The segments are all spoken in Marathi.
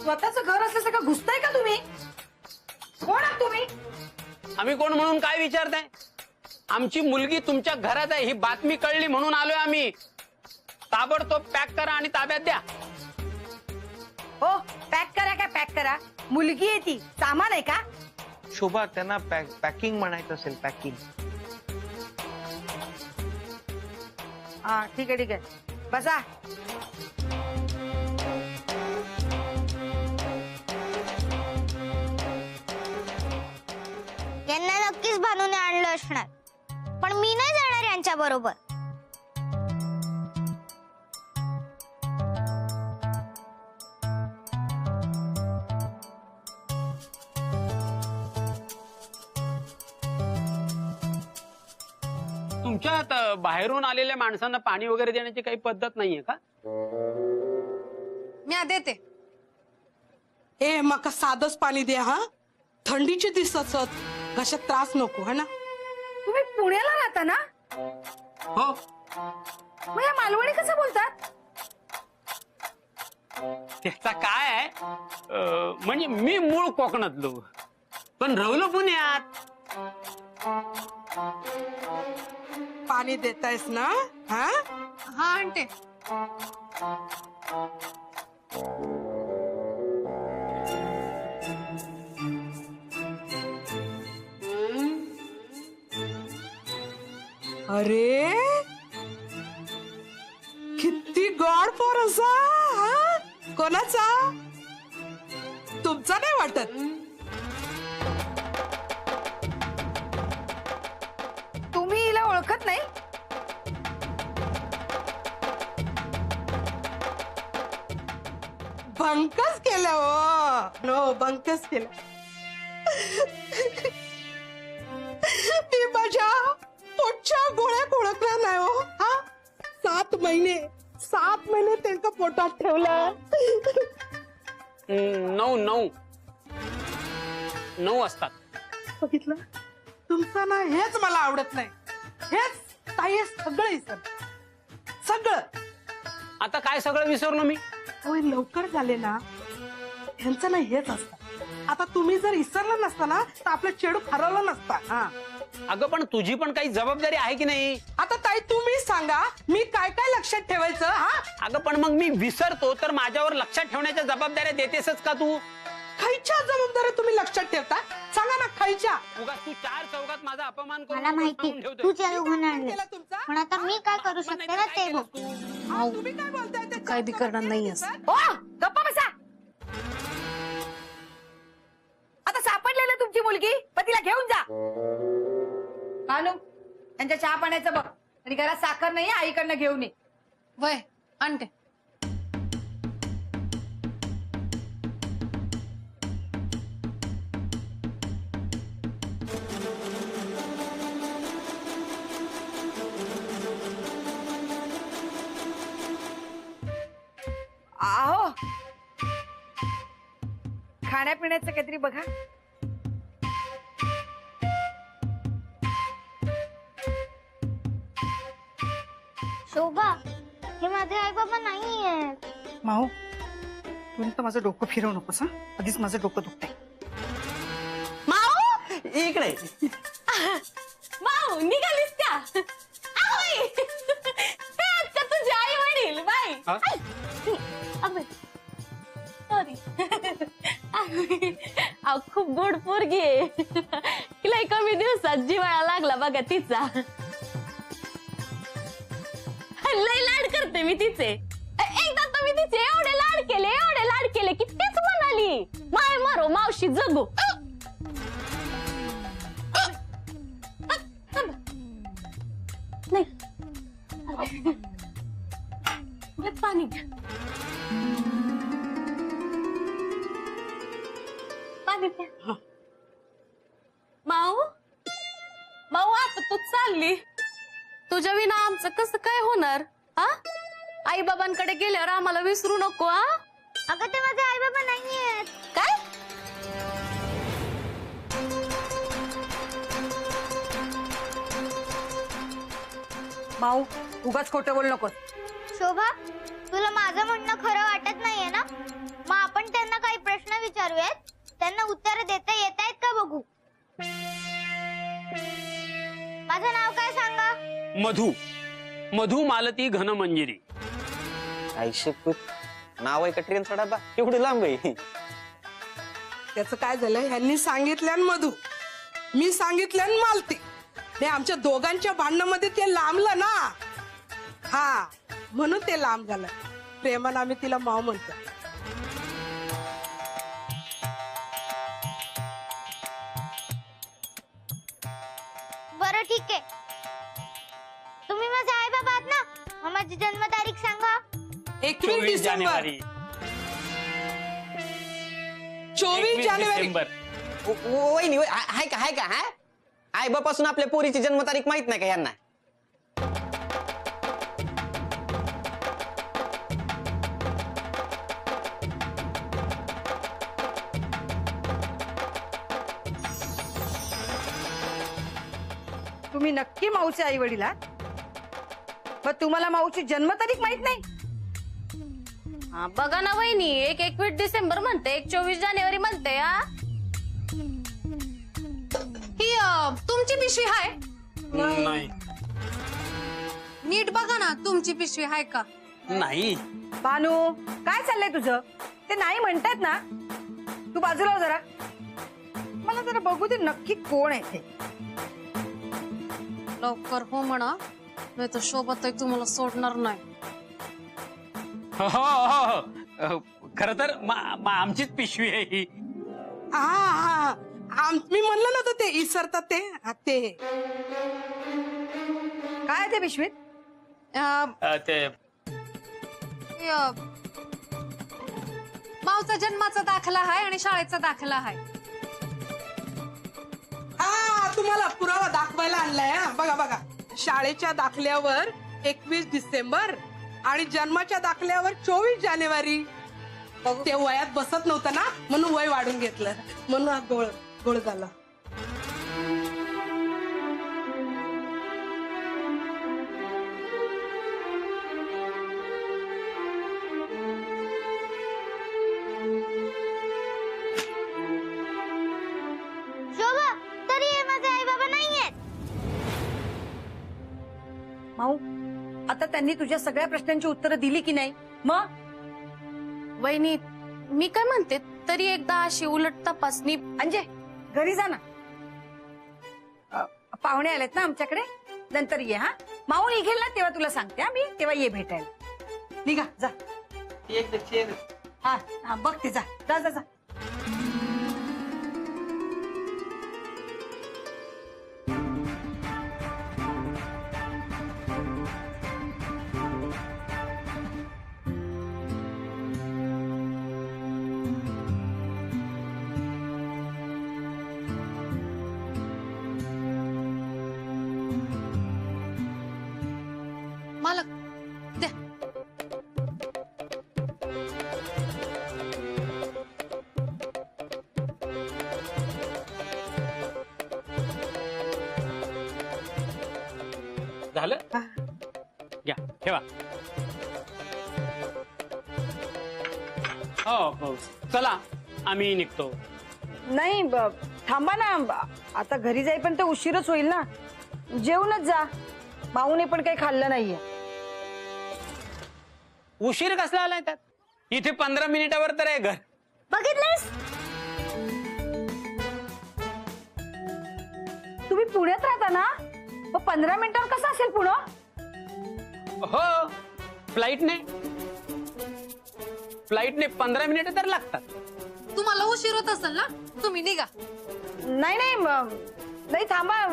स्वतःचं घर असल्याचं का घुसताय का तुम्ही? कोण आहात तुम्ही? आम्ही कोण म्हणून काय विचारताय? आमची मुलगी तुमच्या घरात आहे ही बातमी कळली म्हणून आलोय आम्ही. ताबडतोब पॅक करा आणि ताब्यात द्या. हो, पॅक करा काय पॅक करा? मुलगी आहे ती, सामान आहे का? शोभा, त्यांना पॅकिंग म्हणायचं असेल, पॅकिंग. हा ठीक आहे ठीक आहे, बसा. यांना नक्कीच भानूने आणलं असणार, पण मी नाही जाणार यांच्या बरोबर. तुमच्यात बाहेरून आलेल्या माणसांना पाणी वगैरे देण्याची काही पद्धत नाहीये का? मी देते. ए मका साधच पाणी द्या हा. थंडीचे दिवस असत, घशात त्रास नको है ना. तुम्ही पुण्याला राहता ना? हो. मग या मालवणी कसं बोलतात? त्याचा काय आहे, म्हणजे मी मूळ कोकणातलो पण राहिलो पुण्यात. पाणी देतायस ना? हा हा आणते. अरे किती गॉड फॉर असा. हा? कोणाचा? तुमचा नाही वाटत? तुम्ही हिला ओळखत नाही? बंकच केलं हो. नो बंकच केलं. मी माझ्या पोटच्या गोळ्या ओळखल्या नाही हो. हा 7 महिने त्यांच्या पोटात ठेवलं. 9 असतात. बघितलं, तुमचं ना हेच मला आवडत नाही. हेच ताई सगळं इसर सगळं. आता काय सगळं विसरलो मी? होय, लवकर झाले ना ह्यांचं ना हेच असतं. आता तुम्ही जर इसरलं नसता ना तर आपलं चेडू हरवलं नसता. हा अगं पण तुझी पण काही जबाबदारी आहे की नाही? आता ताई तुम्ही सांगा, मी काय काय लक्षात ठेवायचं? हा अगं पण मग मी विसरतो तर माझ्यावर लक्षात ठेवण्याच्या जबाबदाऱ्या देतेसच का तू? खायच्या जबाबदाऱ्या तुम्ही लक्षात ठेवता? सांगा ना, खायच्या. उगाच तू 4 चौघात माझा अपमान करून मला माहिती सांगून ठेवतोय. तू चालू होणार केला तुमचा? पण आता मी काय करू शकते ना ते बघ. हा, तुम्ही काय बोलताय ते? काय बी करणार नाहीयेस. ओ गप्पा बसा. आता सापडलेलं तुमची मुलगी, पण तिला घेऊन जा. भानू, त्यांच्या चहा पाण्याचं बघ आणि घरात साखर नाही, आईकडनं घेऊन ये. वय आणते. आहो, खाण्यापिण्याचं काहीतरी बघा. शोभा, हे माझे आई बाबा नाहीये. माऊ, तुम्ही तर माझं डोकं फिरवू नकोस. हा, आधीच माझं डोकं दुखतंय. इकडे माऊ निघालीस का? आवई! हे आहेत का तुझे आई वडील बाई? सॉरी. खूप गोड पोरगी आहे. तिला कमी दिवसात जिवाळा लागला बघा तिचा. लय लाड करते मी तिचे. एकदा तर मी तिचे एवढे लाड केले की तीच म्हणाली, माय मारो मावशी जगू. नाही पाणी घ्या. पाणी प्या. माऊ आता तू चालली, तुझ्या विना आमचं कसं काय होणार? हा, आई बाबांकडे गेल्यावर आम्हाला विसरू नको. हा, अगं ते माझे आई बाबा नाहीयेत. काय? माऊ, उगाच खोटं बोल नकोस. शोभा, तुला माझं म्हणणं खरं वाटत नाहीये ना? मग आपण त्यांना काही प्रश्न विचारूयात, त्यांना उत्तर देता येत आहेत का बघू. माझं नाव काय सांगा. मधु. मधु मालती घनमंजिरी. आयुष्यपूत नाव आहे का ट्रेनचा डबा एवढी लांब आहे. त्याचं काय झालं, ह्यांनी सांगितल्यान मधू, मी सांगितल्यान मालती. हे आमच्या दोघांच्या भांडणामध्ये ते लांबलं ना. हा, म्हणून ते लांब झालं. प्रेमानं आम्ही तिला माव म्हणतो. बरं ठीक आहे. तुम्ही माझे आई बाबा आहात ना. मग माझी जन्मतारीख सांगा. 21 24 डिसेंबर. जानेवारी. 24 जानेवारी. डिसेंबर. वहिनी हाय का हा आई बापासून आपल्या पोरीची जन्मतारीख माहित नाही का यांना. तुम्ही नक्की माऊचे आई वडील आहात? पण तुम्हाला माऊची जन्मतारीख माहित नाही? हा बघा ना वहिनी, एक 21 डिसेंबर म्हणते, एक 24 जानेवारी म्हणते. हा ही तुमची पिशवी आहे. नाही. नीट बघा ना तुमची पिशवी आहे का. नाही. भानू, काय चाललंय तुझं? ते नाही म्हणतात ना. तू बाजूला हो जरा. मला जरा बघू दे नक्की कोण आहे ते. लवकर हो म्हणा, नाही तर शोभत तुम्हाला सोडणार नाही. हो. खर तर आमचीच पिशवी आहे ही. हा, मी म्हणलं नव्हतं ते इसरतात ते. ते काय आहे ते पिशवीत? ते मावचा जन्माचा दाखला आहे आणि शाळेचा दाखला आहे. हा, तुम्हाला पुरावा दाखवायला आणलाय. हा, बघा. शाळेच्या दाखल्यावर 21 डिसेंबर आणि जन्माच्या दाखल्यावर 24 जानेवारी. ते वयात बसत नव्हतं ना, म्हणून वय वाढून घेतलं, म्हणून हा गोळ झाला. शोभा, तरी हे माझे आई बाबा नाहीयेत. माऊ, आता त्यांनी तुझ्या सगळ्या प्रश्नांची उत्तरं दिली की नाही? मग वहिनी, मी काय म्हणते, तरी एकदा अशी उलट तपासणी. अंजे, घरी जा ना. पाहुणे आलेत ना आमच्याकडे, नंतर ये. हा, माऊ निघेल ना तेव्हा तुला सांगते. हा, मी तेव्हा ये भेटायला. निघा, जा. हा, बघते. जा. मालक द्या. झालं. घ्या, ठेवा. हो, चला आम्ही निघतो. नाही, थांबा ना. आता घरी जाईपर्यंत उशीरच होईल ना. जेवूनच जा. माऊने पण काही खाल्लं नाहीये. उशीर कसला आलाय त्यात? इथे 15 मिनिटावर तर आहे घर. बघितलंस? तुम्ही पुण्यात राहता ना, मग 15 मिनिटावर कसं असेल पुणं? हो, फ्लाईटने 15 मिनिटं तर लागतात. तुम्हाला उशीर होत असेल ना, तुम्ही निघा. नाही, थांबा.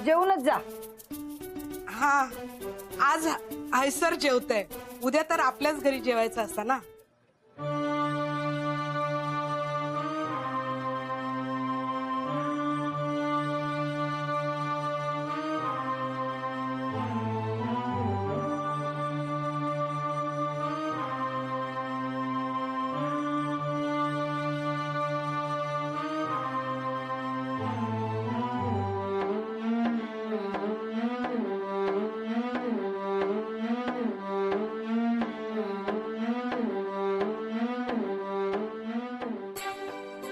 जेवूनच जा. हा, आज हैसर जेवतय, उद्या तर आपल्याच घरी जेवायचं असतं ना.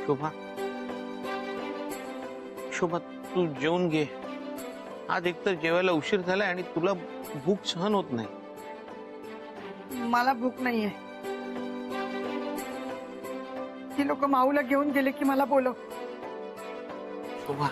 शोभा शोभा तू जेवून घे. आज एकतर जेवायला उशीर झालाय आणि तुला भूक सहन होत नाही. मला भूक नाहीये. ही लोक माऊला घेऊन गेले की मला बोलव. शोभा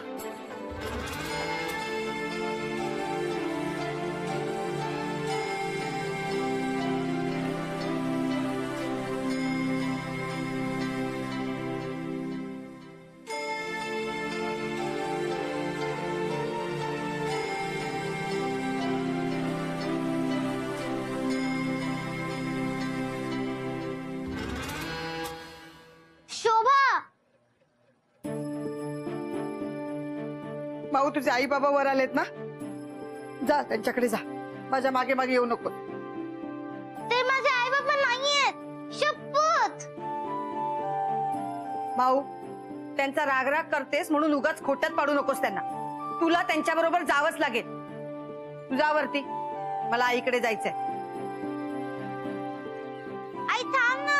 शोभा माऊ तुझे आई बाबा वर आलेत ना, जा त्यांच्याकडे जा. माझ्या मागे मागे येऊ नको. ते माझे आई बाबा नाहीयेत. शपथ. माऊ त्यांचा रागराग करतेस म्हणून उगाच खोट्यात पाडू नकोस त्यांना. तुला त्यांच्या बरोबर जावंच लागेल. तुझा वरती, मला आईकडे जायचंय. आई थांब ना.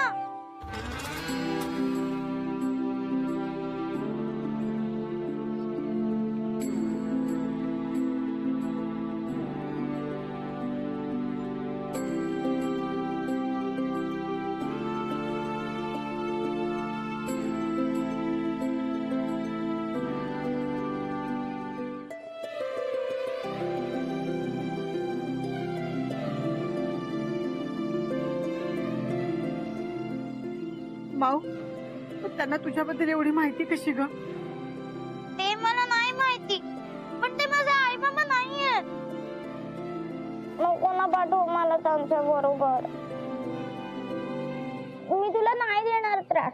माऊ त्यांना तुझ्याबद्दल एवढी माहिती कशी ग? ते मला नाही माहिती, पण ते माझे आई बाबा नाहीयेत. नको ना पाठव मला त्यांच्या बरोबर. मी तुला नाही देणार त्रास.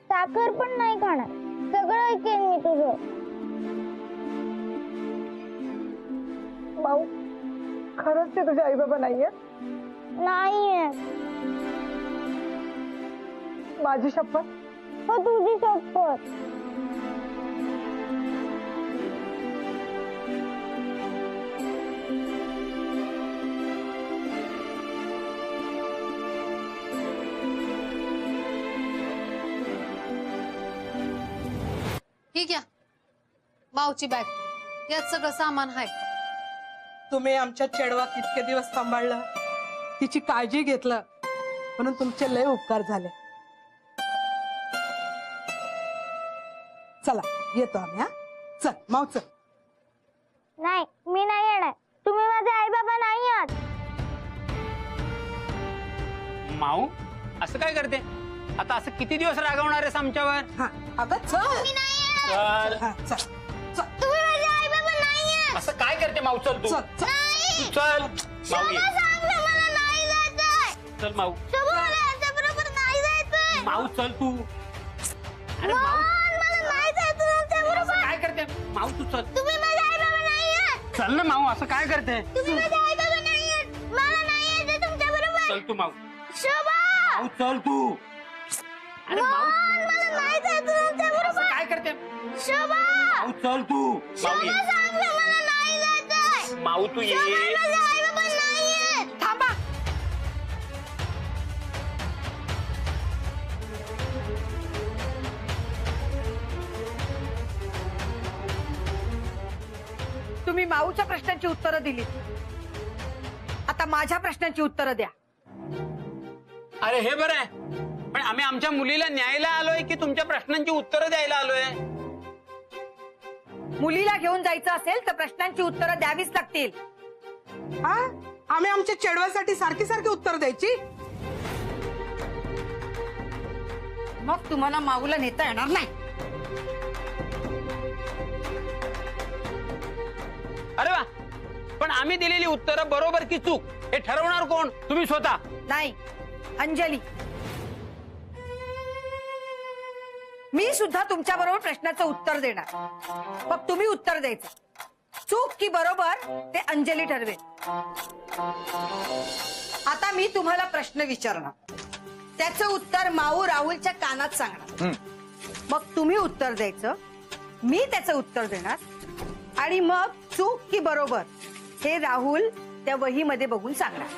साखर पण नाही खाणार. सगळं ऐकेन मी तुझं. माऊ खरंच ते तुझे आई बाबा नाहीये? नाहीये. माझी शपथ. हो तुझी शपथ. ठीक आहे, माऊची बॅग, यात सगळं सामान आहे. तुम्ही आमच्या चेडवा इतके दिवस सांभाळलं, तिची काळजी घेतलं, म्हणून तुमचे लय उपकार झाले. चला येतो आम्ही. हा चल माऊ चल. नाही, मी नाही येणार. तुम्ही माझे आई बाबा नाही आहात. माऊ असं काय करते आता? असं किती दिवस रागवणार आहेस आमच्यावर? हा अगं चल. मी नाही येणार. चल. हा चल चल तुम्ही माझे आई बाबा नाही आहात. असं काय करते माऊ? चल तू. चल चल. नाही. चल माऊ ये. शोभा सांगलं मला नाही जायचंय. चल माऊ. शोभा मला यांच्याबरोबर नाही जायचंय. माऊ चल तू. अरे माऊ मला नाही जायचं यांच्याबरोबर. असं काय करते माऊ? तू चल. तुम्ही माझे आई बाबा नाही आहात. चल ना माऊ, असं काय करते? तुम्ही माझे आई बाबा नाही आहात. मला नाही यायचं तुमच्या बरोबर. चल तू माऊ. शोभा माऊ चल तू. अरे माऊ मला नाही जायचं यांच्या असं बरोबर. काय करते? शोभा माऊ चल तू. माऊ ये. शोभा सांगलं मला नाही जायचंय. माऊ तू ये. शोभा माझे आई बाबा नाही आहेत. थांबा. तुम्ही माऊच्या प्रश्नांची उत्तरं दिली, आता माझ्या प्रश्नांची उत्तरं द्या. अरे हे बरं आहे, पण आम्ही आमच्या मुलीला न्यायला आलोय की तुमच्या प्रश्नांची उत्तरं द्यायला आलोय? मुलीला घेऊन जायचं असेल तर प्रश्नांची उत्तरं द्यावीच लागतील. हा आम्ही आमच्या चेडव्यासाठी सारखी सारखी उत्तर द्यायची? मग तुम्हाला माऊला नेता येणार नाही. अरे वा, पण आम्ही दिलेली उत्तरं बरोबर की चूक हे ठरवणार कोण? तुम्ही स्वतः. नाही, अंजली. मी सुद्धा तुमच्या बरोबर प्रश्नाचं उत्तर देणार. मग तुम्ही उत्तर द्यायचं. चूक की बरोबर ते अंजली ठरवेल. आता मी तुम्हाला प्रश्न विचारणार, त्याचं उत्तर माऊ राहुलच्या कानात सांगणार. मग तुम्ही उत्तर द्यायचं, मी त्याचं उत्तर देणार, आणि मग चूक की बरोबर हे राहुल त्या वहीमध्ये बघून सांगणार.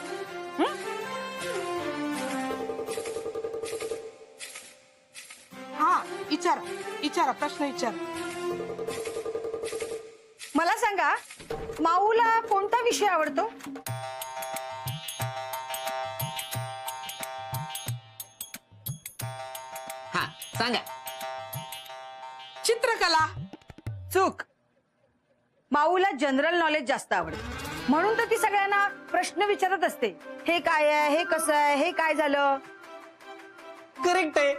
हा विचारा प्रश्न विचारा. मला सांगा, माऊला कोणता विषय आवडतो? हा सांगा. चित्रकला. चूक. माऊला जनरल नॉलेज जास्त आवडतं, म्हणून तर ती सगळ्यांना प्रश्न विचारत असते. हे काय आहे, हे कसं आहे, हे काय झालं. करेक्ट आहे.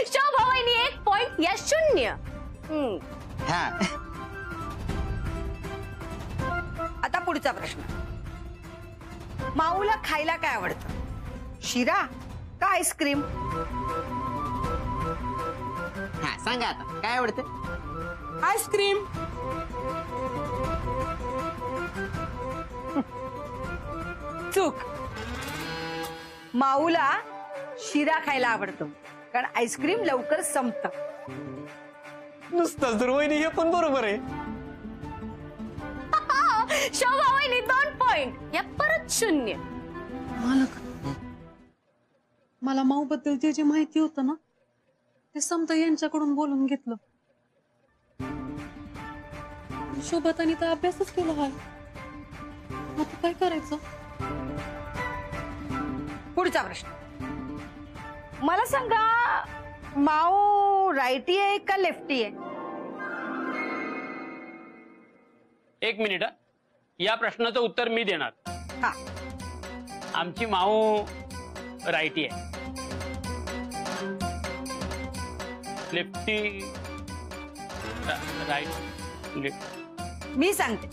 शोभा वहिनी 1 पॉइंट या 0. हा आता पुढचा प्रश्न. माऊला खायला काय आवडतं? शिरा का आईस्क्रीम? हा सांगा आता काय आवडतं. आईस्क्रीम. चूक. माऊला शिरा खायला आवडतो, कारण आईस्क्रीम लवकर संपतं. नुसतं तर वहिनी हे पण बरोबर आहे. शोभा वहिनी 2 पॉइंट या परत 0. मालक, मला माऊ बद्दल जे जे माहिती होतं ना ते समता यांच्याकडून बोलून घेतलं. शोभातानी तर अभ्यासच केला आहे. आता काय करायचं? पुढचा प्रश्न. मला सांगा, माऊ राईटी आहे का लेफ्टी आहे? 1 मिनिट. या प्रश्नाचं उत्तर मी देणार. हा. आमची माऊ राईटी आहे. Lefty right. मी सांगते,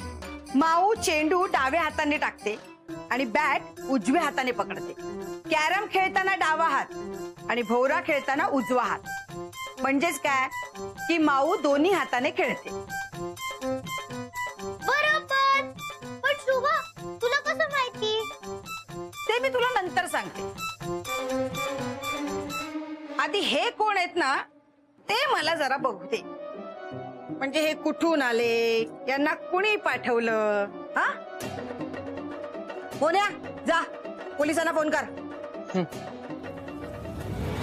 माऊ चेंडू डाव्या हाताने टाकते आणि बॅट उजव्या हाताने पकडते. कॅरम खेळताना डावा हात आणि भोवरा खेळताना उजवा हात. म्हणजेच काय की माऊ दोन्ही हाताने खेळते. बरोबर. पण शोभा, तुला कसं माहिती? ते मी तुला नंतर सांगते. आधी हे कोण आहेत ना, ते मला जरा बघू दे. म्हणजे हे कुठून आले, यांना कुणी पाठवलं? हा, मोन्या जा पोलिसांना फोन कर.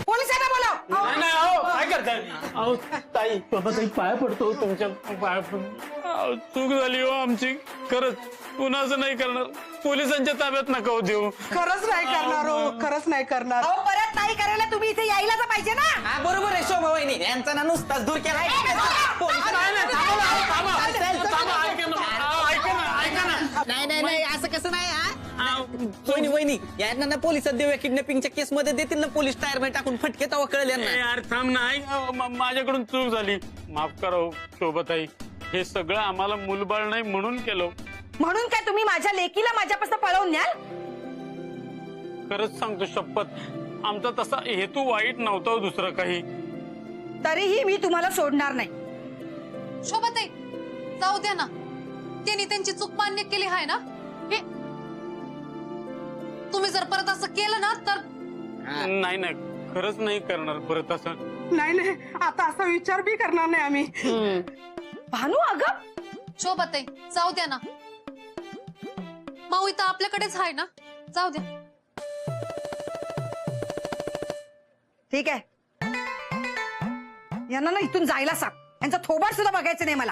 पोलिसांना बोलाव. काय करताय? ताई बाबा, ताई पाया पडतो तुमच्या. पाया पडतो. चूक झाली हो आमची. खरंच पुन्हा असं नाही करणार. पोलिसांच्या ताब्यात नका देऊ. खरंच नाही करणार हो, खरंच नाही करणार. अहो, परत नाही करायला तुम्ही इथे यायला तर पाहिजे ना. हा बरोबर आहे शोभा वहिनी. यांचा ना नुसताच दूर केला. नाही नाही असं कसं नाही. हा वहिनी वहिनी यांना ना पोलिसात देऊया. किडनॅपिंगच्या केस मध्ये देतील ना पोलीस टायर मध्ये टाकून फटके तवा कळेल यांना. यार थांब ना. ऐक, माझ्याकडून चूक झाली. माफ करा हो शोभाताई. हे सगळं आम्हाला मुलबाळ नाही म्हणून केलं. म्हणून काय तुम्ही माझ्या लेकीला माझ्यापासून पळवून न्याल? खरंच सांगतो शपथ, आमचा तसा हेतू वाईट नव्हता हो दुसरं काही. तरीही मी तुम्हाला सोडणार नाही. शोभाताई, जाऊ द्या ना. त्यांनी त्यांची चूक मान्य केली आहे ना. हे तुम्ही जर परत असं केलं ना तर नाही नाही, खरंच नाही करणार परत असं. नाही आता असा विचार बी करणार नाही आम्ही. भानू, अगं शोभाताई जाऊ द्या ना. माऊ इथं आपल्याकडेच आहे ना. जाऊ द्या. ठीक आहे. यांना ना इथून जायला सांग. यांचा थोबाड सुद्धा बघायचं नाही मला.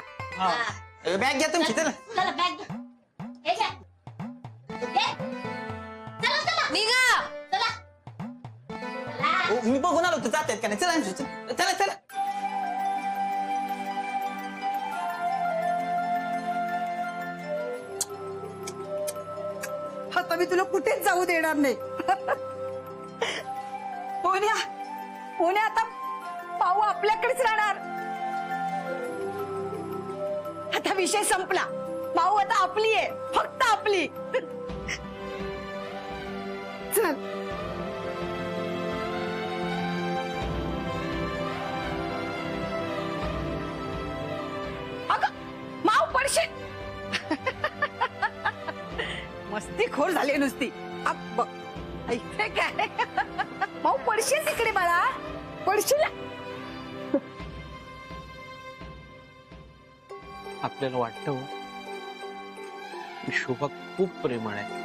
बॅग घ्या तुमची. चला चला बॅग घ्या. हे घ्या. हे. चला चला. निघा. चला. हो, मी बघून आलो तर जात आहेत का नाही. चला चला चला. आता मी तुला कुठेच जाऊ देणार नाही. पोन्या पोन्या, आता पाहू आपल्याकडेच राहणार. आता विषय संपला. माऊ आता आपली आहे, फक्त आपली. चल. अगं माऊ, पडशील. मस्ती खोर झाली नुसती. बघ ऐकते काय. माऊ पडशील तिकडे बाळा, पडशील. आपल्याला वाटतं शोभा खूप प्रेमळ आहे.